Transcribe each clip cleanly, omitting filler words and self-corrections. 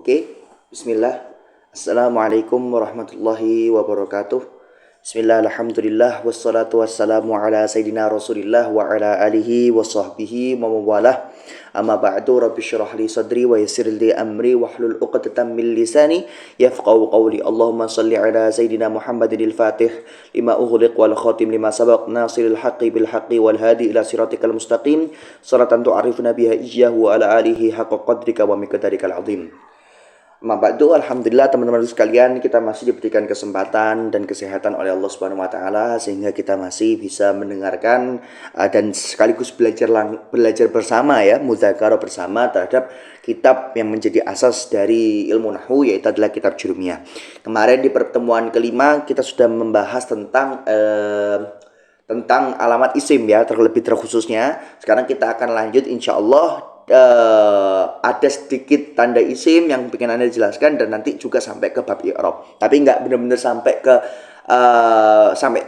Oke, bismillah. Assalamualaikum warahmatullahi wabarakatuh. Bismillah, alhamdulillah, wassalatu wassalamu ala sayyidina rasulillah wa ala alihi wa sahbihi wa mawalah. Amma ba'du, rabbi syrah li sadri wa yassir li amri wahlul uqdatan min lisani yafqahu qawli. Allahumma salli ala sayyidina Muhammadin al-Fatih lima ughliq wal khatim lima sabaq nasiril haqqi bil haqqi wal hadi ila siratikal mustaqim salatan tu'arifuna biha iyyahu wa ala alihi haqqa qadrika wa miqdarikal azim. Mabadu, alhamdulillah teman-teman sekalian, kita masih diberikan kesempatan dan kesehatan oleh Allah Subhanahu wa taala sehingga kita masih bisa mendengarkan dan sekaligus belajar bersama ya, muzakarah bersama terhadap kitab yang menjadi asas dari ilmu nahwu, yaitu adalah kitab Jurumiyah. Kemarin di pertemuan kelima kita sudah membahas tentang alamat isim ya, terlebih terkhususnya. Sekarang kita akan lanjut insyaallah. Ada sedikit tanda isim yang ingin Anda jelaskan dan nanti juga sampai ke bab i'rab. Tapi nggak benar-benar sampai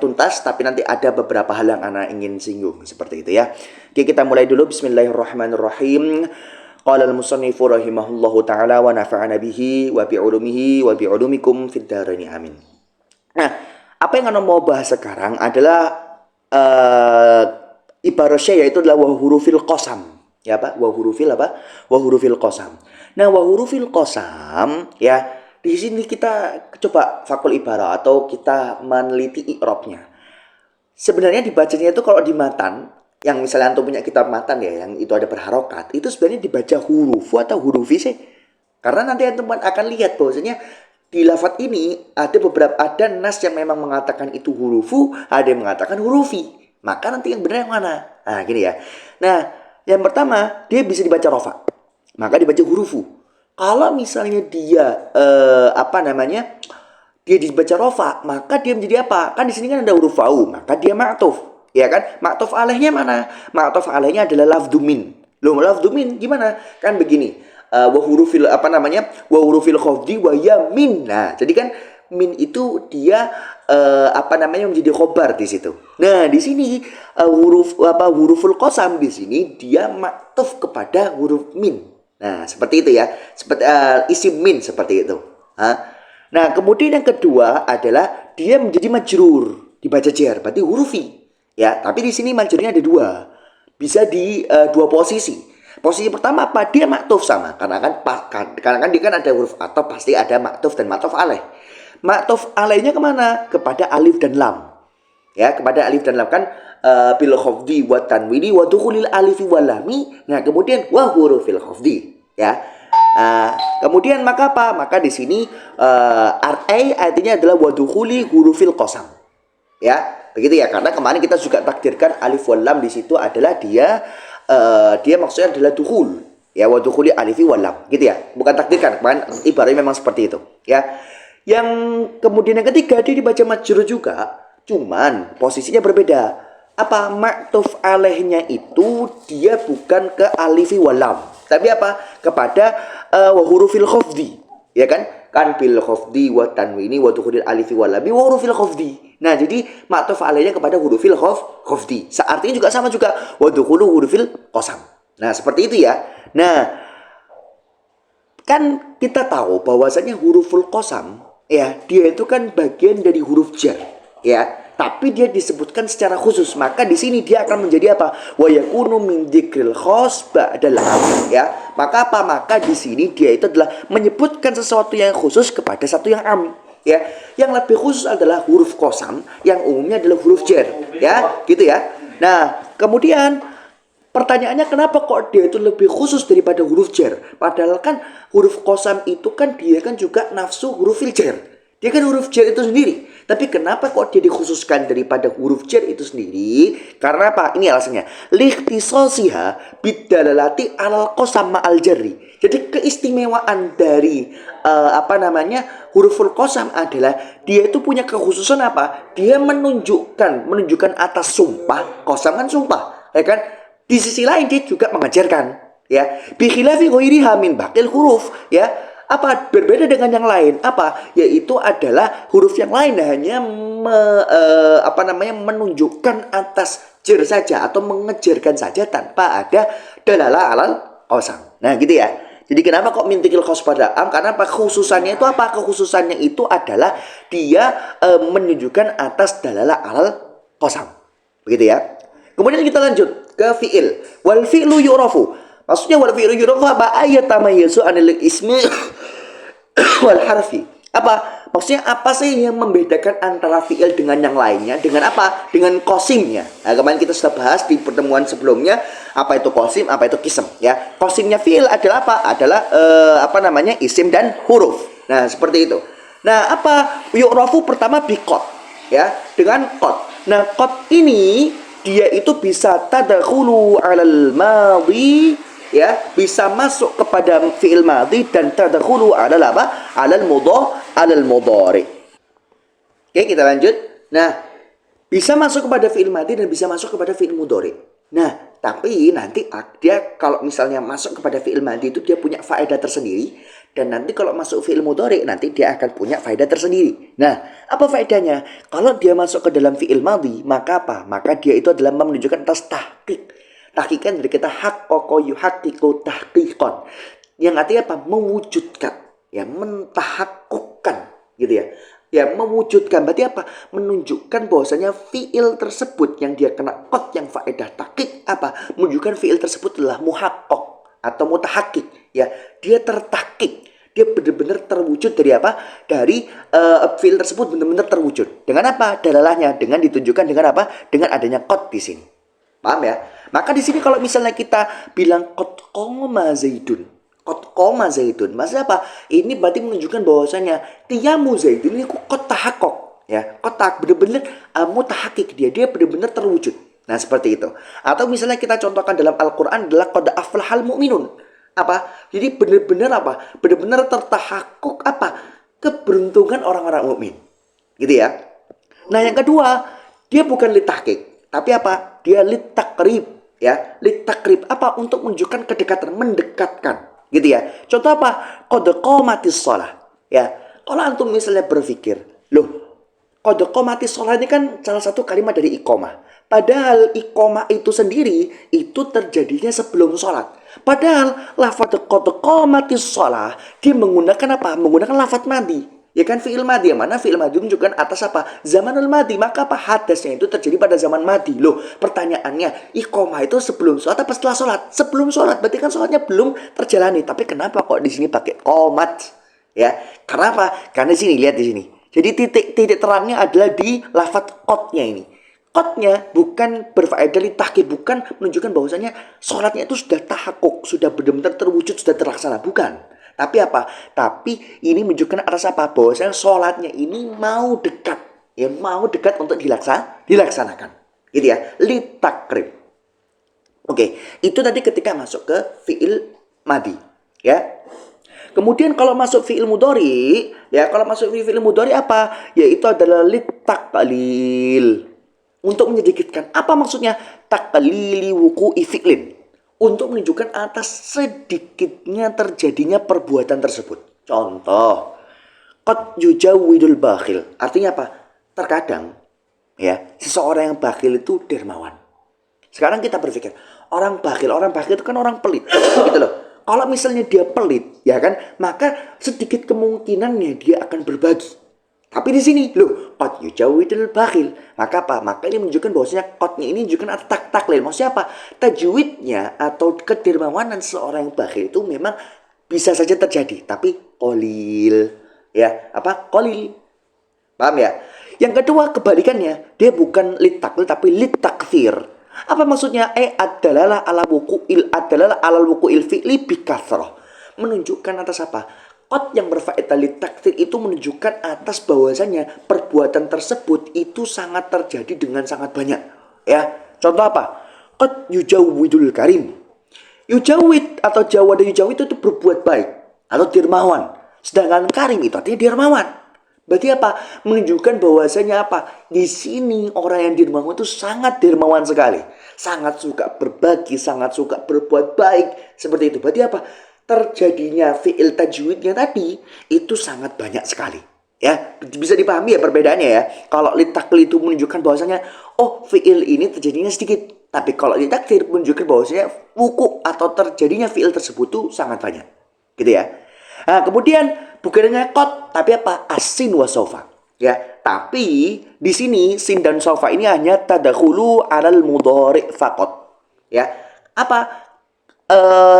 tuntas, tapi nanti ada beberapa hal yang Anda ingin singgung seperti itu ya. Oke, kita mulai dulu. Bismillahirrahmanirrahim. Qala al-musannifu rahimahullahu taala wa nafa'ana bihi wa bi'ulumihi wa bi'ulumikum fid dharain amin. Nah, apa yang Anda mau bahas sekarang adalah ibaratnya, yaitu adalah wa hurufil qasam. Ya Pak, wa hurufil qasam. Nah, wa hurufil qasam ya, di sini kita coba fakul ibarah atau kita meneliti i'rabnya. Sebenarnya dibacanya itu kalau di matan, yang misalnya antum punya kitab matan ya, yang itu ada berharokat, itu sebenarnya dibaca hurufu atau hurufi sih. Karena nanti antum akan lihat bahwasanya di lafadz ini ada nas yang memang mengatakan itu hurufu, ada yang mengatakan hurufi. Maka nanti yang benar yang mana? Nah, gini ya. Nah, yang pertama, dia bisa dibaca rofa, maka dibaca hurufu. Kalau misalnya dia dia dibaca rofa, maka dia menjadi apa? Kan di sini kan ada huruf fau, maka dia ma'tuf, ya kan? Ma'tuf alaihnya mana? Ma'tuf alaihnya adalah lafdhu min. Loh, lafdhu min gimana? Kan begini, wa hurufil khafdi wa ya min. Nah, jadi kan min itu dia menjadi khobar di situ. Nah, di sini huruful qasam di sini dia maktuf kepada huruf min. Nah, seperti itu ya. Seperti isim min seperti itu. Nah, kemudian yang kedua adalah dia menjadi majrur, dibaca jar, berarti hurufi. Ya, tapi di sini majrurnya ada dua. Bisa di dua posisi. Posisi pertama apa? Dia maktuf sama, karena kan dia kan ada huruf atau pasti ada maktuf dan maktuf alaih. Ma'tuf alaihnya kemana? Kepada alif dan lam. Ya, kepada alif dan lam kan bil khafdi wa tanwini wa dukhulil alifi wal lami. Nah, kemudian wa hurufil khafdi, ya. Kemudian maka apa? Maka di sini artinya adalah wa dukhuli hurufil qasam. Ya, begitu ya. Karena kemarin kita juga takdirkan alif wal lam di situ adalah dia maksudnya adalah dukhul. Ya, wa dukhuli alifi wal lam, gitu ya. Bukan takdirkan, kemarin ibaratnya memang seperti itu, ya. Yang kemudian yang ketiga dia dibaca majrur juga, cuman posisinya berbeda. Apa? Ma'tuf alaihnya itu dia bukan ke alifi walam, tapi apa? Kepada wa hurufil khafdi, ya kan? Kan bil khafdi wa tanwini wa dukhulil alifi walami wa hurufil khafdi. Nah, jadi ma'tuf alaihnya kepada hurufil khafdi. Artinya juga sama juga, wa dukhulu hurufil qasam. Nah, seperti itu ya. Nah, kan kita tahu bahwasanya huruful qasam ya, dia itu kan bagian dari huruf jar, ya. Tapi dia disebutkan secara khusus, maka di sini dia akan menjadi apa? Wa yakunu min dzikril khas ba'dal am, ya. Maka apa? Maka di sini dia itu adalah menyebutkan sesuatu yang khusus kepada satu yang am, ya. Yang lebih khusus adalah huruf qasam, yang umumnya adalah huruf jar, ya, gitu ya. Nah, kemudian pertanyaannya, kenapa kok dia itu lebih khusus daripada huruf jar? Padahal kan huruf qasam itu kan dia kan juga nafsu huruf jar. Dia kan huruf jar itu sendiri. Tapi kenapa kok dia dikhususkan daripada huruf jar itu sendiri? Karena apa? Ini alasannya. Likhtisasiha bidalalati alal qasam ma'al jarri. Jadi keistimewaan dari huruful qasam adalah dia itu punya kekhususan apa? Dia menunjukkan atas sumpah. Qasam kan sumpah, ya kan? Di sisi lain dia juga mengajarkan, ya, bi khilafi ghairiha min baqil huruf, ya. Apa berbeda dengan yang lain? Apa? Yaitu adalah huruf yang lain hanya menunjukkan atas jar saja atau mengejarkan saja tanpa ada dalalah alal qasam. Nah, gitu ya. Jadi kenapa kok mintikil khos pada am? Karena apa? Khususannya itu apa? Kekhususannya itu adalah dia menunjukkan atas dalalah alal qasam. Begitu ya. Kemudian kita lanjut ke fi'il. Wal fi'lu yu'rafu. Maksudnya wal fi'lu yu'rafu apa? Ayatamayyazu anil ismi wal harfi. Apa? Maksudnya apa sih yang membedakan antara fi'il dengan yang lainnya? Dengan apa? Dengan qasimnya. Nah, kemarin kita sudah bahas di pertemuan sebelumnya apa itu qasim, apa itu qism, ya. Qasimnya fi'il adalah apa? Adalah isim dan huruf. Nah, seperti itu. Nah, apa? Yu'rafu pertama biqad, ya, dengan qad. Nah, qad ini dia itu bisa tadkhulu 'alal madhi, ya, bisa masuk kepada fi'il madhi dan tadkhulu 'alal apa? 'Alal mudhari. Oke, kita lanjut. Nah, bisa masuk kepada fi'il madhi dan bisa masuk kepada fi'il mudhari. Nah, tapi nanti dia kalau misalnya masuk kepada fi'il madhi itu dia punya faedah tersendiri, dan nanti kalau masuk fi'il mudhari nanti dia akan punya faedah tersendiri. Nah, apa faedahnya? Kalau dia masuk ke dalam fi'il madhi, maka apa? Maka dia itu adalah menunjukkan atas tahqiq. Tahqiqan dari kita haqqaqa yuhaqqiqu tahqiqan. Yang artinya apa? Mewujudkan, ya, mentahakkukan, gitu ya. Ya, mewujudkan berarti apa? Menunjukkan bahwasanya fi'il tersebut yang dia kena qad yang faedah tahqiq apa? Menunjukkan fi'il tersebut adalah muhaqqaq atau mutahakkik, ya. Dia tertahqiq. Dia benar-benar terwujud dari apa? Dari fi'il tersebut benar-benar terwujud. Dengan apa? Dalalahnya dengan ditunjukkan dengan apa? Dengan adanya qad di sini. Paham ya? Maka di sini kalau misalnya kita bilang qad qama zaidun, qad qama zaidun, maksudnya apa? Ini berarti menunjukkan bahwasanya qiyamu zaidun ini qad tahaqqaq, ya. Qad benar-benar mutahakkik, dia benar-benar terwujud. Nah, seperti itu. Atau misalnya kita contohkan dalam Al-Qur'an adalah qad aflahal mu'minun. Apa? Jadi benar-benar apa? Benar-benar tertahakkuk apa? Keberuntungan orang-orang mukmin. Gitu ya. Nah, yang kedua, dia bukan litahqiq, tapi apa? Dia litakrib, ya. Litakrib apa? Untuk menunjukkan kedekatan, mendekatkan, gitu ya. Contoh apa? Qad qamatis shalah, ya. Kalau antum misalnya berpikir, loh, qad qamatis shalah ini kan salah satu kalimat dari iqamah. Padahal iqamah itu sendiri itu terjadinya sebelum sholat. Padahal lafadz qad qamatis shalah dia menggunakan apa? Menggunakan lafadz madhi. Ya kan, fi'il madhi, yang mana fi'il madhi menunjukkan atas apa? Zamanul madhi. Maka apa? Hadasnya itu terjadi pada zaman madhi. Loh, pertanyaannya, iqamah itu sebelum sholat apa setelah sholat? Sebelum sholat, berarti kan sholatnya belum terjalani. Tapi kenapa kok di sini pakai qomat? Ya, kenapa? Karena di sini, lihat di sini. Jadi titik terangnya adalah di lafadz qadnya ini. Qadnya bukan berfaedah litahqiq, bukan menunjukkan bahwasanya sholatnya itu sudah tahakkuk, sudah benar-benar terwujud, sudah terlaksana, bukan. Tapi apa? Tapi ini menunjukkan atas apa? Bahwasanya sholatnya ini mau dekat, ya, mau dekat untuk dilaksanakan, gitu ya. Litakrib. Oke, itu tadi ketika masuk ke fi'il madhi, ya. Kemudian kalau masuk fi'il mudhari, ya, kalau masuk fi'il mudhari apa? Yaitu adalah litaqlil. Untuk menyedikitkan. Apa maksudnya? Taqlili wuqu'i fi'lin. Untuk menunjukkan atas sedikitnya terjadinya perbuatan tersebut. Contoh, qad yujawwidul bakhil. Artinya apa? Terkadang, ya, seseorang yang bakhil itu dermawan. Sekarang kita berpikir, orang bakhil itu kan orang pelit. Gitu loh. Kalau misalnya dia pelit, ya kan, maka sedikit kemungkinannya dia akan berbagi. Tapi di sini, loh, qad yujawwidul bakhil. Maka apa? Maka ini menunjukkan bahwasanya qadnya ini menunjukkan taklil. Maksudnya apa? Tajwidnya atau kedermawanan seorang yang bakhil itu memang bisa saja terjadi, tapi qalil. Ya, apa? Qalil. Paham ya? Yang kedua, kebalikannya, dia bukan litaklil tapi litakthir. Apa maksudnya? Adalah ala wuqu'il fi'li bikathrah. Menunjukkan atas apa? Qad yang berfaedah litakthir itu menunjukkan atas bahwasanya perbuatan tersebut itu sangat terjadi dengan sangat banyak. Ya, contoh apa? Qad yujawwidul karim. Yujawwid atau jawad yujawwid itu berbuat baik atau dermawan. Sedangkan karim itu artinya dermawan. Berarti apa? Menunjukkan bahwasanya apa? Di sini orang yang dermawan itu sangat dermawan sekali. Sangat suka berbagi, sangat suka berbuat baik. Seperti itu. Berarti apa? Terjadinya fi'il tajwidnya tadi itu sangat banyak sekali. Ya, bisa dipahami ya perbedaannya ya. Kalau litaklil itu menunjukkan bahwasanya oh, fi'il ini terjadinya sedikit. Tapi kalau litakthir menunjukkan bahwasanya wuku atau terjadinya fi'il tersebut itu sangat banyak. gitu ya. Nah, kemudian bukan ngekot, tapi apa? Asin wa sofa. Ya, tapi di sini sin dan sofa ini hanya tadakhulu alal mudhari faqat. Ya. Apa?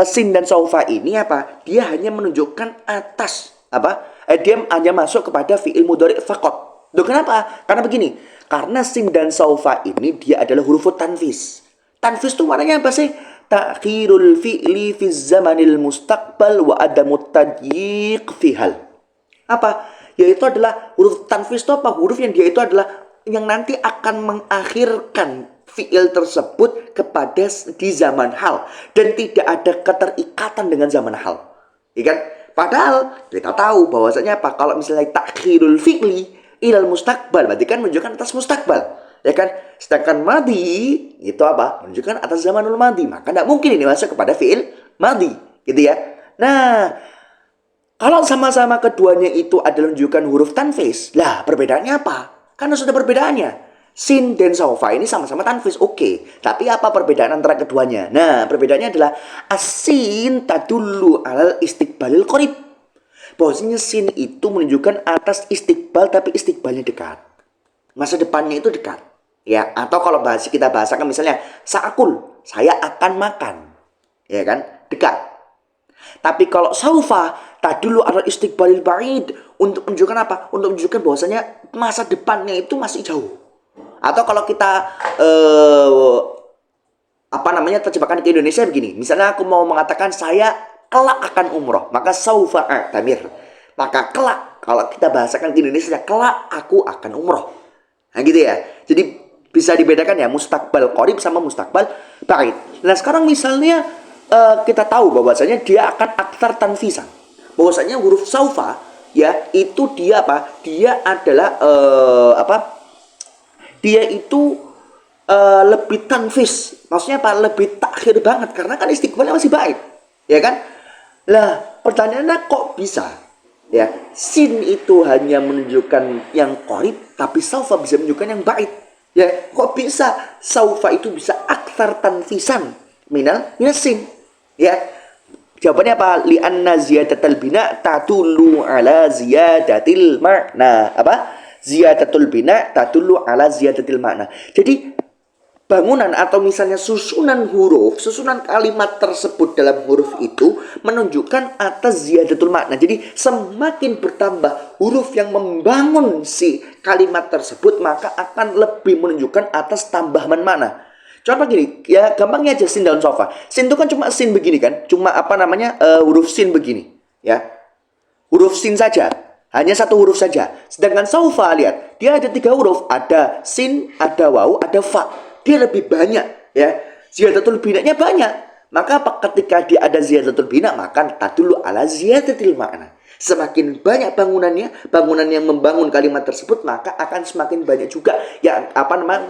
Sin dan sofa ini apa? Dia hanya menunjukkan atas apa? Dia hanya masuk kepada fi'il mudhari faqat. Loh, kenapa? Karena begini. Karena sin dan sofa ini dia adalah huruf tanfis. Tanfis itu maknanya apa sih? Takhirul fi'li fi zamanil mustaqbal wa adamut tadyiq fihal. Apa? Yaitu adalah huruf tanfis itu apa? Huruf yang dia itu adalah yang nanti akan mengakhirkan fi'il tersebut kepada di zaman hal dan tidak ada keterikatan dengan zaman hal. Ya kan? Padahal kita tahu bahwasanya apa? Kalau misalnya takhirul fi'li ilal mustaqbal berarti kan menunjukkan atas mustaqbal. Ya kan? Sedangkan madi itu apa? Menunjukkan atas zamanul madi. Maka tidak mungkin ini masuk kepada fi'il madi, gitu ya. Nah, kalau sama-sama keduanya itu adalah menunjukkan huruf tanfis, lah perbedaannya apa? Karena sudah perbedaannya. Sin dan sofa ini sama-sama tanfis, oke. Tapi apa perbedaan antara keduanya? Nah, perbedaannya adalah asin tadullu alal istiqbalil qarib. Bahwasanya sin itu menunjukkan atas istiqbal tapi istiqbalnya dekat. Masa depannya itu dekat. Ya, atau kalau kita bahasakan misalnya saakul, saya akan makan. Ya kan? Dekat. Tapi kalau saufa tadulu ala istiqbalil ba'id, untuk menunjukkan apa? Untuk menunjukkan bahwasanya masa depannya itu masih jauh. Atau kalau kita terjemahkan ke Indonesia begini. Misalnya aku mau mengatakan saya kelak akan umroh, maka saufa a'tamir. Maka kelak, kalau kita bahasakan ke Indonesia, kelak aku akan umroh. Nah gitu ya. Jadi bisa dibedakan ya mustaqbal qarib sama mustaqbal ba'id. Nah sekarang misalnya kita tahu bahwasanya dia akan aktar tanfisan. Bahwasanya huruf saufa ya itu dia apa? Dia adalah Dia itu lebih tanfis. Maksudnya apa? Lebih takhir banget karena kan istiqbalnya masih baik. Ya kan? Lah, pertanyaannya kok bisa? Ya, sin itu hanya menunjukkan yang qarib tapi saufa bisa menunjukkan yang baik. Ya, kok bisa saufa itu bisa aktar tanfisan minal sin? Ya, jawabannya apa? Li'anna ziyadatul bina tadullu ala ziyadatil makna. Apa? Ziyadatul bina tadullu ala ziyadatil makna. Jadi bangunan atau misalnya susunan huruf, susunan kalimat tersebut dalam huruf itu menunjukkan atas ziyadatul makna. Jadi semakin bertambah huruf yang membangun si kalimat tersebut, maka akan lebih menunjukkan atas tambahan makna. Contoh gini, ya gampangnya aja sin dan sofa. Sin itu kan cuma sin begini kan, cuma huruf sin begini, ya. Huruf sin saja, hanya satu huruf saja. Sedangkan sofa lihat, dia ada 3 huruf, ada sin, ada waw, ada fa. Dia lebih banyak, ya. Ziyadatul binanya banyak. Maka ketika dia ada ziyadatul bina, maka tadullu ala ziyadatil makna. Semakin banyak bangunan yang membangun kalimat tersebut, maka akan semakin banyak juga yang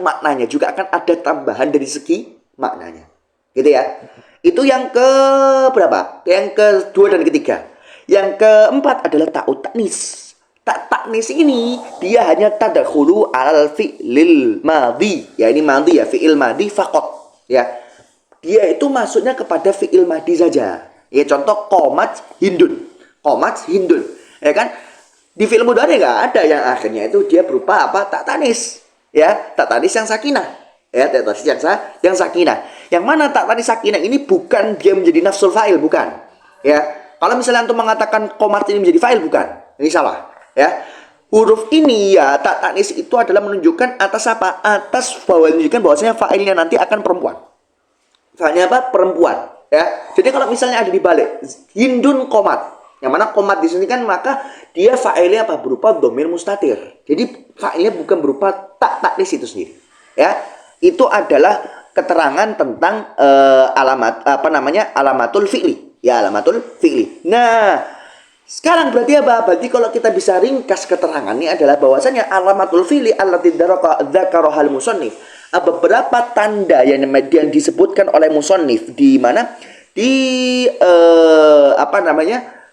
maknanya juga akan ada tambahan dari segi maknanya. Gitu ya. Itu yang ke berapa? Yang kedua dan ketiga. Yang keempat adalah ta'ut ta'nis. Taknis ini dia hanya tadakhulu al fi'lil madhi. Ya ini madhi ya, fi'il madhi faqat. Ya. Dia itu masuknya kepada fi'il madhi saja. Ya contoh qomat hindun. Qomat hindun. Ya kan? Di fi'il mudhari enggak ada yang akhirnya itu dia berupa apa? Tak tanis. Ya, tak tanis yang sakinah. Ya, tak tanis yang sakinah. Yang mana tak tanis sakinah ini bukan dia menjadi nafsul fa'il, bukan. Ya. Kalau misalnya antum mengatakan qomat ini menjadi fa'il, bukan. Ini salah. Ya, huruf ini ya tak tanis itu adalah menunjukkan atas apa? Atas menunjukkan bahwasanya fa'ilnya nanti akan perempuan. Fa'ilnya apa? Perempuan. Ya, jadi kalau misalnya ada di balik hindun qomat, yang mana qomat di sini kan maka dia fa'ilnya apa? Berupa dhamir mustatir. Jadi fa'ilnya bukan berupa tak tanis itu sendiri. Ya, itu adalah keterangan tentang alamatul fi'li. Ya, alamatul fi'li. Nah, sekarang berarti apa? Berarti kalau kita bisa ringkas keterangannya adalah bahwasanya alamatul fi'li allati dzakaraha al-musannif. Beberapa tanda yang disebutkan oleh musannif di mana? Di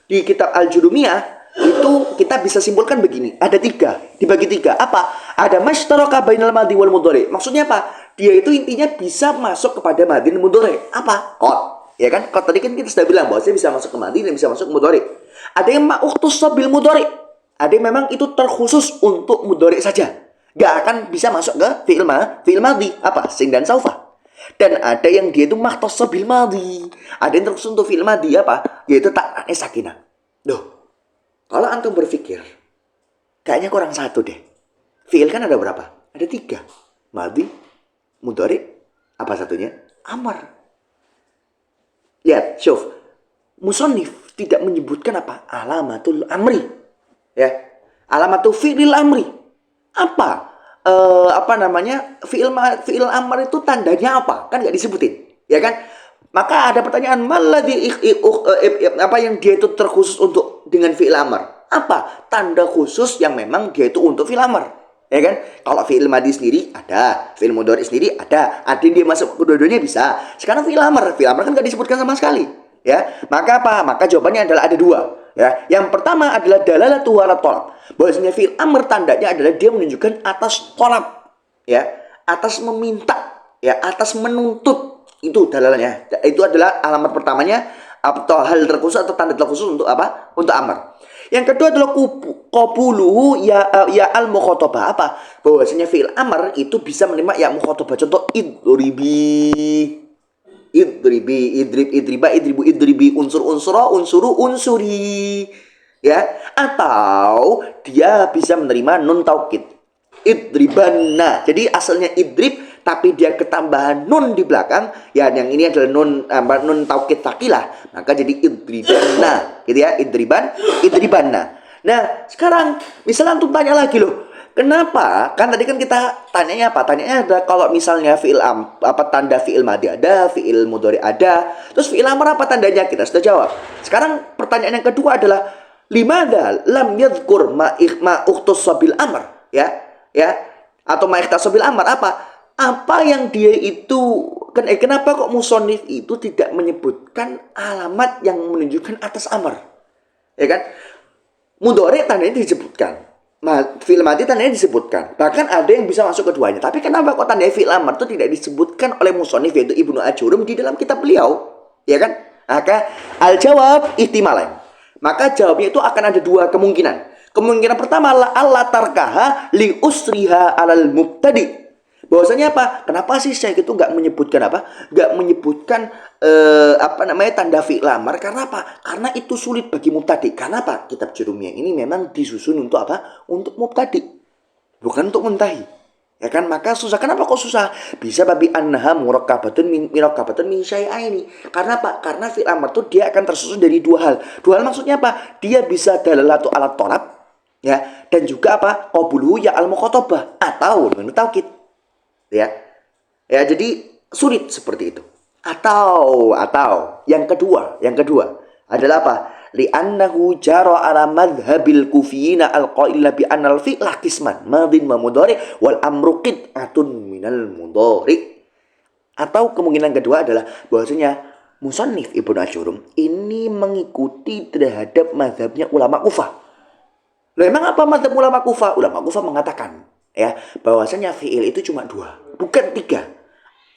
di kitab Al-Jurumiyah itu kita bisa simpulkan begini. Ada 3, dibagi 3. Apa? Ada masytaraka bainal madhi wal mudhari. Maksudnya apa? Dia itu intinya bisa masuk kepada madhi dan mudhari. Apa? Qad. Ya kan? Kalau tadi kan kita sudah bilang bahwa bisa masuk ke madi dan bisa masuk ke mudhari. Ada yang ma'ukhtussa bil mudhari. Ada yang memang itu terkhusus untuk mudhari saja. Gak akan bisa masuk ke fi'il madhi. Apa? Sin dan saufa. Dan ada yang dia itu makhtassa bil madhi. Ada yang terkhusus untuk fi'il madhi apa? Yaitu ta'annya sakinah. Loh, kalau antum berpikir, kayaknya kurang satu deh. Fi'il kan ada berapa? Ada 3. Madhi, mudhari, apa satunya? Amar. Lihat, syuf. Musannif tidak menyebutkan apa? Alamatul amri. Ya. Alamatul fi'il amri. Apa? Apa namanya? Fi'il amr itu tandanya apa? Kan nggak disebutin. Ya kan? Maka ada pertanyaan, maladhi apa yang dia itu terkhusus untuk dengan fi'il amr? Apa? Tanda khusus yang memang dia itu untuk fi'il amr. Ya kan? Kalau fi'il madhi sendiri ada, fi'il mudhari sendiri ada. Ada dia masuk kedua-duanya bisa. Sekarang fi'il amr kan nggak disebutkan sama sekali. Ya, maka apa? Maka jawabannya adalah ada 2. Ya, yang pertama adalah dalalatu ala thalab. Bahwasanya fi'il amr tandanya adalah dia menunjukkan atas thalab. Ya, atas meminta, ya, atas menuntut. Itu dalalnya. Itu adalah alamat pertamanya atau hal terkhusus atau tanda terkhusus untuk apa? Untuk amr. Yang kedua adalah qabuluhu ya al mukhatabah. Apa? Bahwasanya fi'il amr itu bisa menerima ya mukhatabah. Contoh idribi, unsur, unsura, unsuru, unsuri. Ya, atau dia bisa menerima nun taukid. Idribanna. Jadi asalnya idrib tapi dia ketambahan nun di belakang, ya yang ini adalah nun taukid takilah, maka jadi idribanna. Gitu ya, idribanna. Nah, sekarang misalnya antum tanya lagi loh. Kenapa? Kan tadi kan kita tanyanya apa? Tanyanya ada kalau misalnya apa tanda fi'il madhi ada, fi'il mudhari ada, terus fi'il amr apa tandanya? Kita sudah jawab. Sekarang pertanyaan yang kedua adalah limadza lam yadhkur ma ukhtussa bil amr, ya. Ya. Atau ma ikhtassa bil amr apa? Apa yang dia itu kenapa kok musannif itu tidak menyebutkan alamat yang menunjukkan atas amr? Ya kan? Mudhari tandanya disebutkan. Fi'il madhi tandanya disebutkan. Bahkan ada yang bisa masuk keduanya. Tapi kenapa kok tandanya fi'il amr itu tidak disebutkan oleh musannif yaitu Ibnu Ajurum di dalam kitab beliau? Ya kan? Maka al-jawab ihtimalan. Maka jawabnya itu akan ada 2 kemungkinan. Kemungkinan pertama Allah tarkaha li usriha alal mubtadi. Bahwasanya apa? Kenapa sih Syekh itu nggak menyebutkan apa? Nggak menyebutkan apa namanya tanda fi'il amr? Karena apa? Karena itu sulit bagi mubtadi. Karena apa? Kitab Jurumiyah ini memang disusun untuk apa? Untuk mubtadi, bukan untuk muntahi. Ya kan? Maka susah. Kenapa kok susah? Bisa babi annaha murakkabatun min syai'aini. Karena apa? Karena fi'il amr itu dia akan tersusun dari 2 hal. 2 hal maksudnya apa? Dia bisa dalalatu ala thalab, ya, dan juga apa? Qabuluhu ya al mukhatabah atau nun taukid. Ya, jadi sulit seperti itu. Atau yang kedua adalah apa? Li'annahu jara ala madhhabil kufiyina al-qaila bi anal fi'la qisman madin wa mudhari wal amru qit'atun minal mudhari. Atau kemungkinan kedua adalah bahwasanya musannif Ibnu Ajurum ini mengikuti terhadap mazhabnya ulama Kufah. Loh, emang apa mazhab ulama Kufah? Ulama Kufah mengatakan ya bahwasanya fi'il itu cuma 2, bukan 3.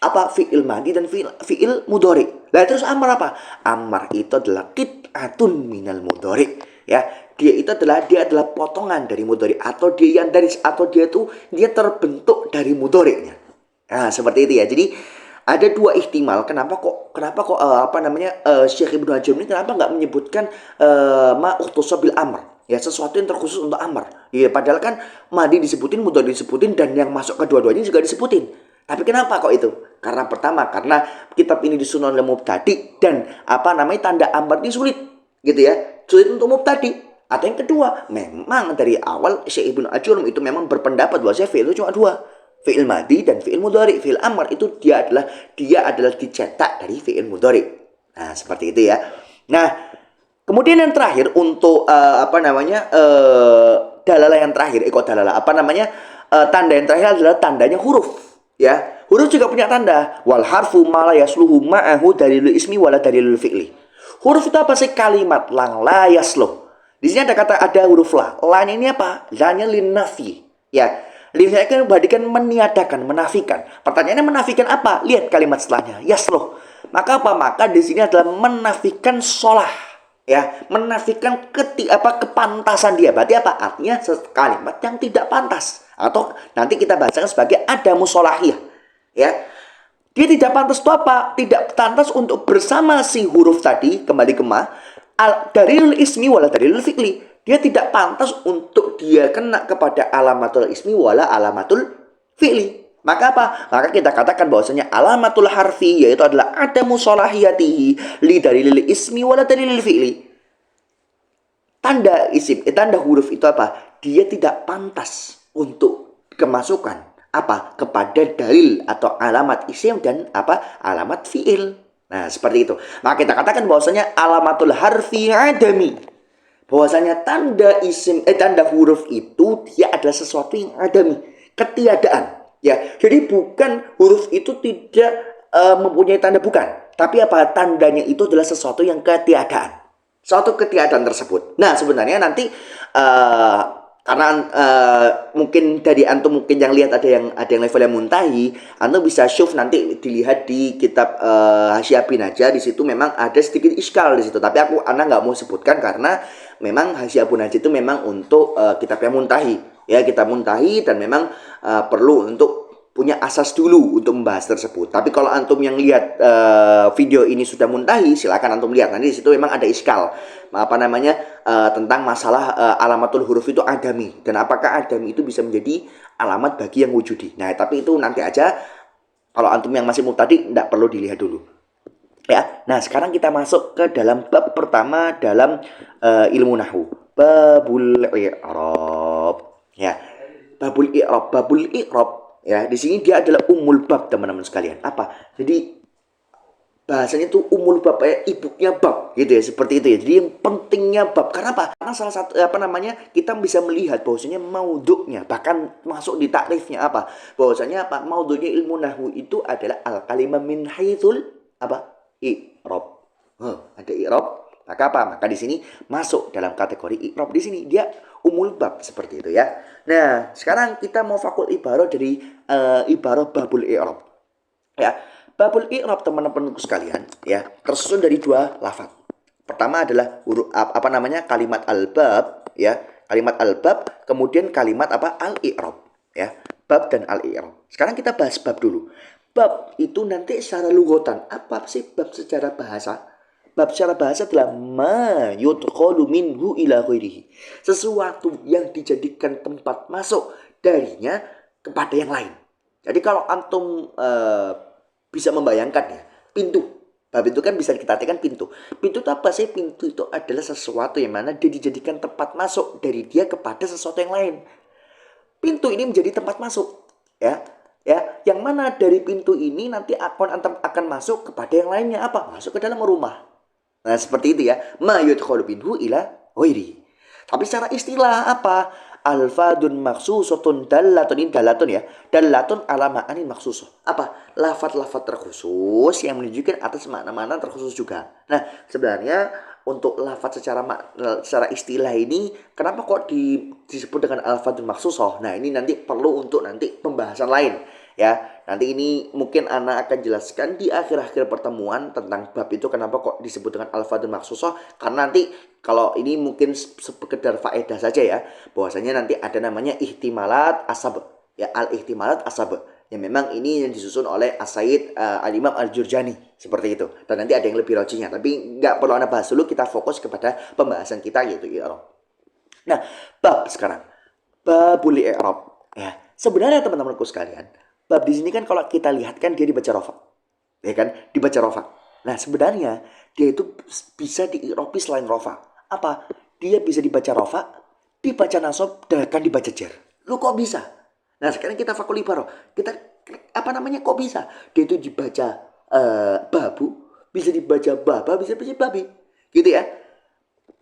Apa? Fi'il madhi dan fi'il mudhari. Lah terus amar apa? Amar itu adalah qit'atun minal mudhari. Ya, dia adalah potongan dari mudhari atau dia terbentuk dari mudhari'nya. Nah, seperti itu ya. Jadi ada 2 ihtimal kenapa kok Syekh Ibnu Ajurum ini kenapa nggak menyebutkan ma ukhtussa bil amr. Ya, sesuatu yang terkhusus untuk amr. Ya, padahal kan madhi disebutin, mudhari disebutin, dan yang masuk ke dua-duanya juga disebutin. Tapi kenapa kok itu? Karena pertama, karena kitab ini disusun oleh mubtadi dan tanda amr ini sulit, gitu ya. Sulit untuk mubtadi. Atau yang kedua, memang dari awal Syekh Ibnu Ajurum itu memang berpendapat bahwa fi'il itu cuma 2. Fi'il madhi dan fi'il mudhari. Fi'il amr itu dia adalah dicetak dari fi'il mudhari. Nah, seperti itu ya. Nah, kemudian yang terakhir untuk dalalah yang terakhir, tanda yang terakhir adalah tandanya huruf. Ya, huruf juga punya tanda. Wal harfu ma la yasluhu ma'ahu dalilul ismi wala dalilul fi'li. Huruf itu apa sih? Kalimat lang la yasluh. Di sini ada huruf la. La ini apa? La-nya linnafi. Ya, linnafi kan berarti kan meniadakan, menafikan. Pertanyaannya menafikan apa? Lihat kalimat setelahnya. Yasluh. Maka apa? Maka di sini adalah menafikan sholah, ya, menafikan kepantasan dia. Berarti apa? Artinya kalimat yang tidak pantas, atau nanti kita bahasakan sebagai ada musolahiyah, ya. Dia tidak pantas itu apa? Tidak pantas untuk bersama si huruf tadi, kembali ke ma, dalilul ismi wala dalilul fi'li. Dia tidak pantas untuk dia kena kepada alamatul ismi wala alamatul fi'li. Maka apa? Maka kita katakan bahwasanya alamatul harfi yaitu adalah ada musolahiyatihi li dalilil ismi wala dalilil fi'li. Tanda isim, tanda huruf itu apa? Dia tidak pantas untuk kemasukan apa? Kepada dalil atau alamat isim dan apa? Alamat fi'il. Nah, seperti itu. Maka kita katakan bahwasanya alamatul harfi adami. Bahwasanya tanda isim tanda huruf itu dia adalah sesuatu yang adami, ketiadaan. Ya, jadi bukan huruf itu tidak mempunyai tanda, bukan. Tapi apa? Tandanya itu adalah sesuatu yang ketiadaan. Suatu ketiadaan tersebut. Nah, sebenarnya nanti karena mungkin dari antum mungkin yang lihat ada yang levelnya muntahi, antum bisa syuf nanti dilihat di kitab Hasyiah bin Najah. Di situ memang ada sedikit iskal di situ. Tapi anak nggak mau sebutkan karena memang Hasyiah bin Najah itu memang untuk kitab yang muntahi. Ya, kita muntahi dan memang perlu untuk punya asas dulu untuk membahas tersebut. Tapi kalau antum yang lihat video ini sudah muntahi, silakan antum lihat. Nanti di situ memang ada iskal tentang masalah alamatul huruf itu adami, dan apakah adami itu bisa menjadi alamat bagi yang wujudi. Nah, tapi itu nanti aja. Kalau antum yang masih mubtadi tidak perlu dilihat dulu. Ya. Nah, sekarang kita masuk ke dalam bab pertama dalam ilmu nahwu. Babul i'rab. Ya, babul i'rab, ya, di sini dia adalah umul bab, teman-teman sekalian. Apa? Jadi bahasanya itu umul bab, ya, ibunya bab, gitu ya, seperti itu ya. Jadi yang pentingnya bab. Karena apa? Karena salah satu kita bisa melihat bahwasanya maudhu'nya, bahkan masuk di takrifnya apa? Bahwasanya apa? Maudhu'nya ilmu nahwu itu adalah al kalimah min haitsul apa? I'rab. Ada i'rab. Maka apa? Maka di sini masuk dalam kategori i'rab. Di sini dia umul bab, seperti itu ya. Nah, sekarang kita mau fakul ibarah dari ibarah babul i'rab. Ya, babul i'rab teman-teman sekalian ya, tersusun dari dua lafaz. Pertama adalah huruf kalimat al-bab ya, kalimat al-bab, kemudian kalimat apa? Al-i'rab ya. Bab dan al-i'rab. Sekarang kita bahas bab dulu. Bab itu nanti secara lughatan. Apa sih bab secara bahasa? Bab secara bahasa adalah ma yudkhalu minhu ila ghairihi. Sesuatu yang dijadikan tempat masuk darinya kepada yang lain. Jadi kalau antum bisa membayangkan ya, pintu. Bab itu kan bisa kita artikan pintu. Pintu itu apa sih? Pintu itu adalah sesuatu yang mana dia dijadikan tempat masuk dari dia kepada sesuatu yang lain. Pintu ini menjadi tempat masuk, ya. Ya, yang mana dari pintu ini nanti akan masuk kepada yang lainnya, apa? Masuk ke dalam rumah. Nah, seperti itu ya. Ma yudkhalu minhu ila ghairi. Tapi secara istilah apa? Alfadun maksusatun dallatun, ini dallatun ya. Dallatun ala ma'anin maksusoh. Apa? Lafaz-lafaz terkhusus yang menunjukkan atas makna-makna terkhusus juga. Nah, sebenarnya untuk lafaz secara istilah ini kenapa kok disebut dengan alfadun maksusoh? Nah, ini nanti perlu untuk nanti pembahasan lain. Ya, nanti ini mungkin Ana akan jelaskan di akhir-akhir pertemuan tentang bab itu kenapa kok disebut dengan al-fadhul maksusoh. Karena nanti kalau ini mungkin sekedar faedah saja ya, bahwasanya nanti ada namanya ihtimalat asab, ya, al-ihtimalat asab. Ya, memang ini yang disusun oleh As-Sayyid Al-Imam Al-Jurjani, seperti itu. Dan nanti ada yang lebih rojinya, tapi nggak perlu Ana bahas dulu, kita fokus kepada pembahasan kita yaitu i'rab. Nah, bab sekarang. Babul i'rab. Ya, sebenarnya teman-temanku sekalian, bab di sini kan kalau kita lihat kan dia dibaca rofa, ya kan, dibaca rofa. Nah, sebenarnya dia itu bisa diirobi selain rofa. Apa? Dia bisa dibaca rofa, dibaca nasab, dan akan dibaca jar. Lu kok bisa? Nah, sekarang kita fakul ibarah. Kita kok bisa? Dia itu dibaca babu, bisa dibaca baba, bisa dibaca babi, gitu ya.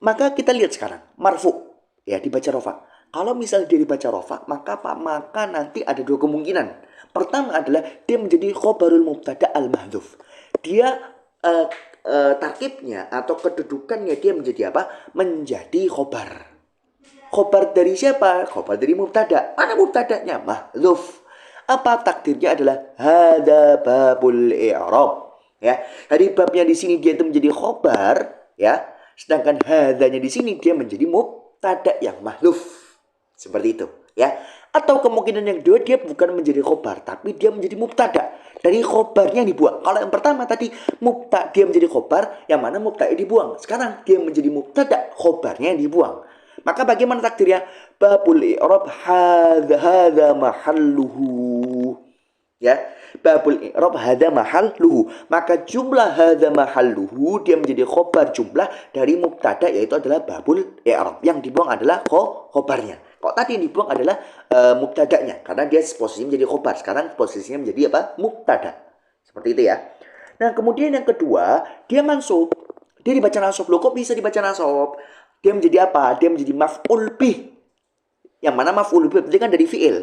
Maka kita lihat sekarang marfu, ya, dibaca rofa. Kalau misalnya dia dibaca rofa, maka nanti ada dua kemungkinan. Pertama adalah dia menjadi khobarul mubtada al-mahdhuf. Dia tarkibnya atau kedudukannya dia menjadi apa? Menjadi khobar. Khobar dari siapa? Khobar dari mubtada. Mana mubtadanya? Mahdhuf. Apa takdirnya adalah hada babul i'rab. ya. Jadi babnya di sini dia itu menjadi khobar, ya. Sedangkan hadanya di sini dia menjadi mubtada yang mahdhuf. Seperti itu, ya. Atau kemungkinan yang kedua dia bukan menjadi khobar, tapi dia menjadi mubtada. Dari khobarnya yang dibuang. Kalau yang pertama tadi mubtada dia menjadi khobar, yang mana mubtada dibuang. Sekarang dia menjadi mubtada, khobarnya yang dibuang. Maka bagaimana takdirnya? Babul i'rab hadza mahalluhu. Ya, babul i'rab hadza mahalluhu. Maka jumlah hadza mahalluhu dia menjadi khobar jumlah dari mubtada, yaitu adalah babul i'rab. Yang dibuang adalah khobarnya. Kok tadi yang dibuang adalah mubtadanya, karena dia posisinya menjadi khobar. Sekarang posisinya menjadi apa? Mubtada. Seperti itu ya. Nah, kemudian yang kedua, dia mansub. Dia dibaca nasab. Loh, kok bisa dibaca nasab? Dia menjadi apa? Dia menjadi maf'ul bih. Yang mana maf'ul bih berarti kan dari fi'il.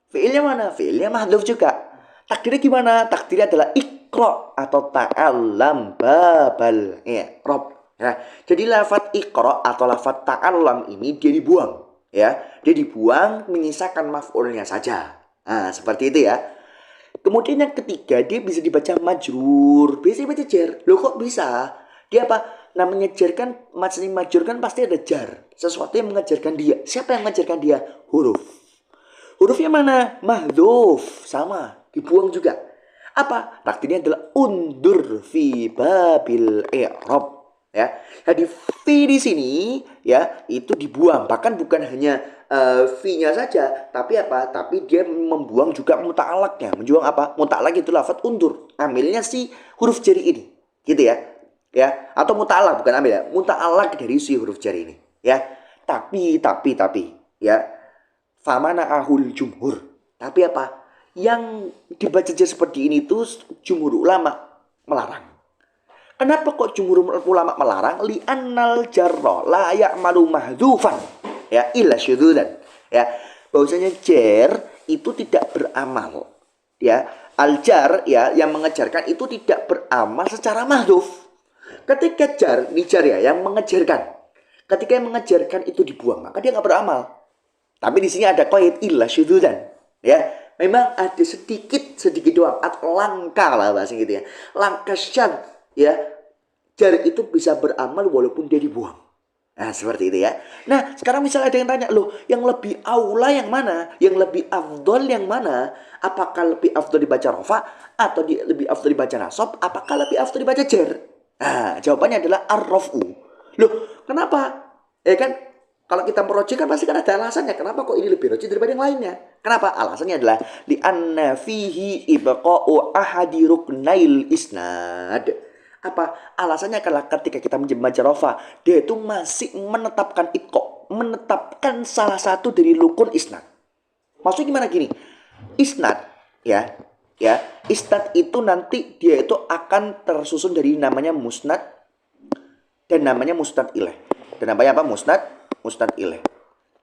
Fi'ilnya mana? Fi'ilnya mahdhuf juga. Takdirnya gimana? Takdirnya adalah iqra atau ta'allam babal i'rab. Nah, jadi lafaz iqra atau lafaz ta'allam ini dia dibuang. Ya, dia dibuang, menyisakan maf'ulnya saja. Nah, seperti itu ya. Kemudian yang ketiga, dia bisa dibaca majrur, bisa dibaca jar. Loh, kok bisa? Dia apa? Namanya jar kan, majrur kan pasti ada jar. Sesuatu yang mengajarkan dia. Siapa yang mengajarkan dia? Huruf. Hurufnya mana? Mahdhuf. Sama, dibuang juga. Apa? Takdirnya adalah undur fi babil i'rab. Ya, jadi fi di sini ya itu dibuang, bahkan bukan hanya fi-nya saja, tapi apa? Tapi dia membuang juga muta'alaqnya. Membuang apa? Muta'alaq itu lafaz undur. Ambilnya si huruf jari ini. Gitu ya. Ya, atau muta'alaq bukan ambil ya. Muta'alaq dari si huruf jari ini, ya. Tapi ya. Famana ahul jumhur. Tapi apa? Yang dibaca seperti ini tuh jumhur ulama melarang. Kenapa kok jumhur ulama melarang? Li'annal jarra la ya'malu mahdhufan. Ya, illa syudzudan. Ya, bahwasanya jar itu tidak beramal. Ya, al-jar ya yang mengejarkan itu tidak beramal secara mahdhuf. Ketika jar ya yang mengejarkan. Ketika yang mengejarkan itu dibuang, maka dia nggak beramal. Tapi di sini ada qaid illa syudzudan. Ya, memang ada sedikit doang, langka lah bahasa gitu ya. Langka syadz. Ya, jar itu bisa beramal walaupun dia dibuang. Nah, seperti itu ya. Nah, sekarang misalnya ada yang tanya, loh, yang lebih aula yang mana? Yang lebih afdol yang mana? Apakah lebih afdol dibaca rofa atau lebih afdol dibaca nasab? Apakah lebih afdol dibaca jar? Nah, jawabannya adalah ar-raf'u. Loh, kenapa? Ya kan, kalau kita meroji kan pasti kan ada alasannya. Kenapa kok ini lebih roji daripada yang lainnya? Kenapa? Alasannya adalah li'anna fihi ibqa'u ahadi ruknail isnad. Apa? Alasannya adalah ketika kita membaca rofa, dia itu masih menetapkan ibqa, menetapkan salah satu dari rukun isnad. Maksudnya gimana gini? Isnad, ya, isnad itu nanti dia itu akan tersusun dari namanya musnad dan namanya musnad ilaih. Dan namanya apa? Musnad ilaih.